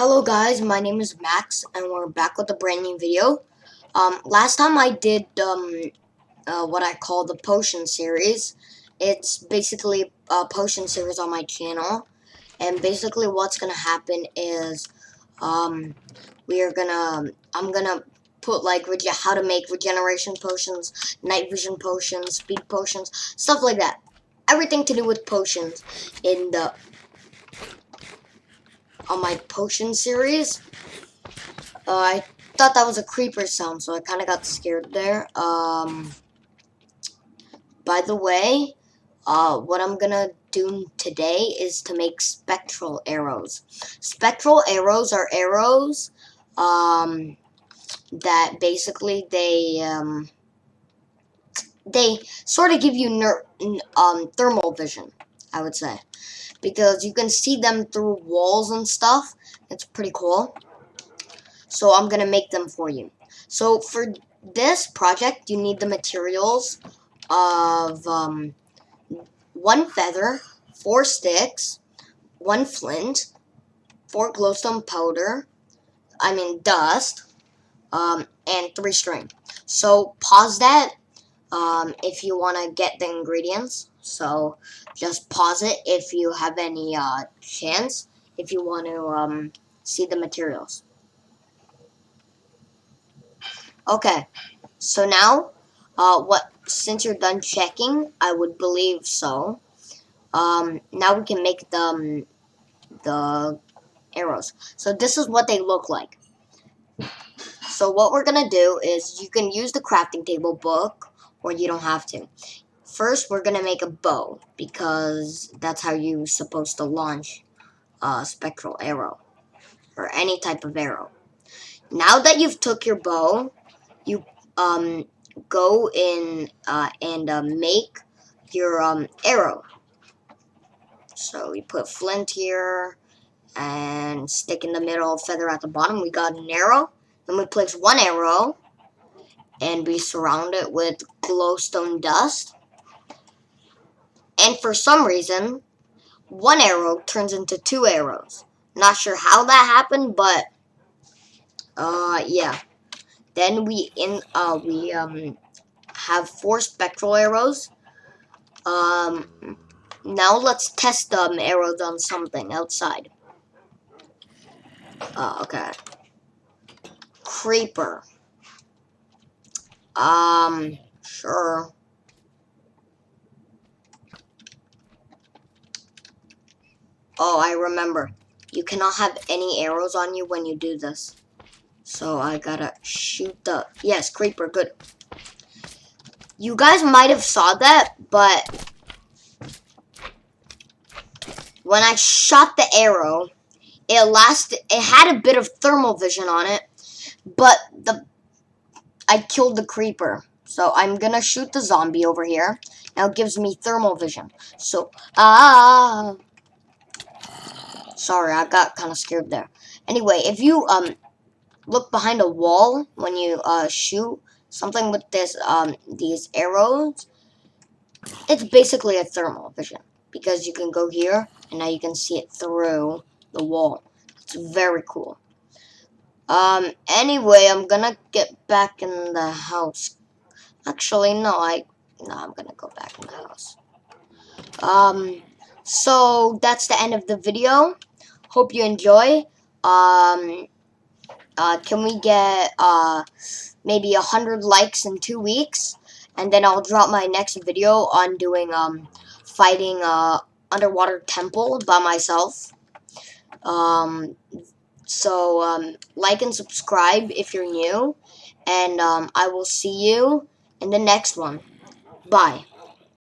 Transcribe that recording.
Hello guys, my name is Max and we're back with a brand new video. Last time I did what I call the potion series. It's basically a potion series on my channel, and basically what's gonna happen is I'm gonna put like how to make regeneration potions, night vision potions, speed potions, stuff like that. Everything to do with potions in the on my potion series. I thought that was a creeper sound, so I kind of got scared there. By the way, what I'm gonna do today is to make spectral arrows. Spectral arrows are arrows, that basically they sort of give you thermal vision, I would say, because you can see them through walls and stuff. It's pretty cool. So I'm gonna make them for you. So for this project, you need the materials of 1 feather, 4 sticks, 1 flint, 4 glowstone powder, dust, and 3 string. So pause that if you want to get the ingredients. So just pause it if you have any chance, if you want to see the materials. Okay, so now, since you're done checking, I would believe so. Now we can make the arrows. So this is what they look like. So what we're gonna do is you can use the crafting table book, or you don't have to. First, we're gonna make a bow because that's how you're supposed to launch a spectral arrow or any type of arrow. Now that you've took your bow, you go in and make your arrow. So we put flint here and stick in the middle, feather at the bottom. We got an arrow. Then we place 1 arrow and we surround it with glowstone dust. And for some reason, 1 arrow turns into 2 arrows. Not sure how that happened, but yeah. Then we have 4 spectral arrows. Now let's test the arrows on something outside. Okay. Creeper. Sure. Oh, I remember. You cannot have any arrows on you when you do this. So I gotta shoot the... Yes, creeper, good. You guys might have saw that, but when I shot the arrow, it had a bit of thermal vision on it, but I killed the creeper. So I'm gonna shoot the zombie over here. Now it gives me thermal vision. So, sorry, I got kind of scared there. Anyway, if you look behind a wall when you shoot something with these arrows, it's basically a thermal vision because you can go here and now you can see it through the wall. It's very cool. Anyway, I'm gonna get back in the house. Actually, no, I'm gonna go back in the house. So that's the end of the video. Hope you enjoy. Can we get maybe 100 likes in 2 weeks, and then I'll drop my next video on doing fighting underwater temple by myself. So like and subscribe if you're new, and I will see you in the next one. Bye.